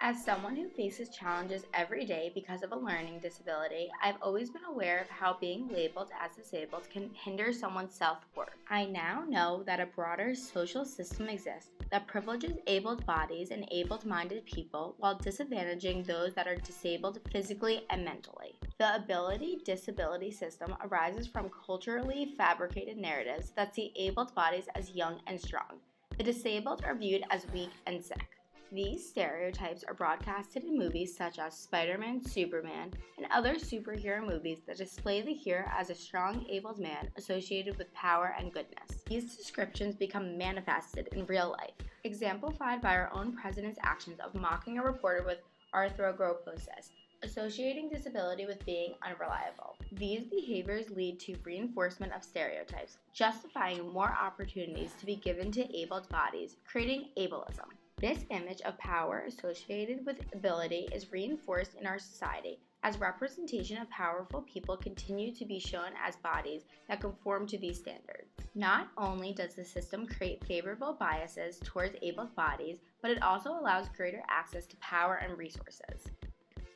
As someone who faces challenges every day because of a learning disability, I've always been aware of how being labeled as disabled can hinder someone's self-worth. I now know that a broader social system exists that privileges abled bodies and able-minded people while disadvantaging those that are disabled physically and mentally. The ability-disability system arises from culturally fabricated narratives that see abled bodies as young and strong. The disabled are viewed as weak and sick. These stereotypes are broadcasted in movies such as Spider-Man, Superman, and other superhero movies that display the hero as a strong, abled man associated with power and goodness. These descriptions become manifested in real life, exemplified by our own president's actions of mocking a reporter with arthrogryposis, associating disability with being unreliable. These behaviors lead to reinforcement of stereotypes, justifying more opportunities to be given to abled bodies, creating ableism. This image of power associated with ability is reinforced in our society as representation of powerful people continue to be shown as bodies that conform to these standards. Not only does the system create favorable biases towards abled bodies, but it also allows greater access to power and resources.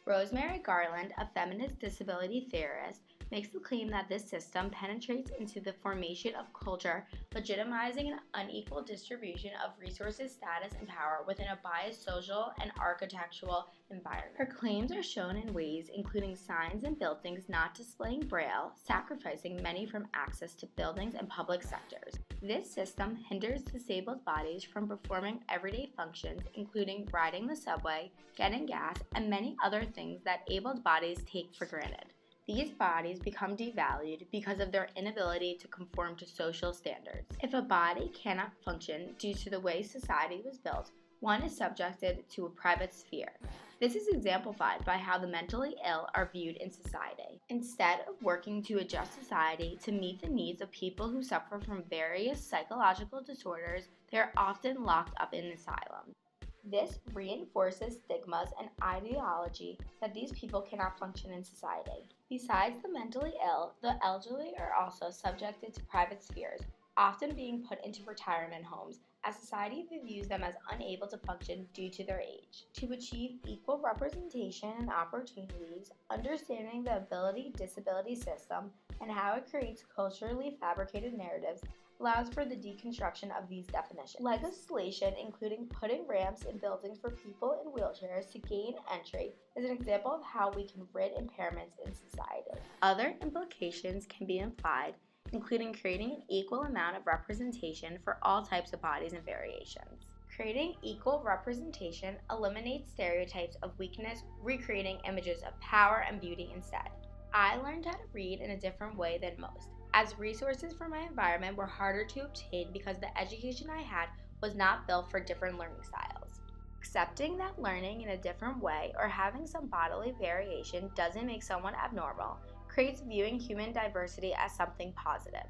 Rosemary Garland, a feminist disability theorist, makes the claim that this system penetrates into the formation of culture, legitimizing an unequal distribution of resources, status, and power within a biased social and architectural environment. Her claims are shown in ways including signs and buildings not displaying Braille, sacrificing many from access to buildings and public sectors. This system hinders disabled bodies from performing everyday functions, including riding the subway, getting gas, and many other things that abled bodies take for granted. These bodies become devalued because of their inability to conform to social standards. If a body cannot function due to the way society was built, one is subjected to a private sphere. This is exemplified by how the mentally ill are viewed in society. Instead of working to adjust society to meet the needs of people who suffer from various psychological disorders, they are often locked up in asylums. This reinforces stigmas and ideology that these people cannot function in society. Besides the mentally ill, the elderly are also subjected to private spheres, often being put into retirement homes, as society views them as unable to function due to their age. To achieve equal representation and opportunities, understanding the ability-disability system and how it creates culturally fabricated narratives allows for the deconstruction of these definitions. Legislation, including putting ramps in buildings for people in wheelchairs to gain entry, is an example of how we can rid impairments in society. Other implications can be implied, including creating an equal amount of representation for all types of bodies and variations. Creating equal representation eliminates stereotypes of weakness, recreating images of power and beauty instead. I learned how to read in a different way than most, as resources for my environment were harder to obtain because the education I had was not built for different learning styles. Accepting that learning in a different way or having some bodily variation doesn't make someone abnormal creates viewing human diversity as something positive.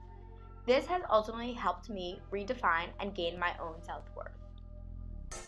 This has ultimately helped me redefine and gain my own self-worth.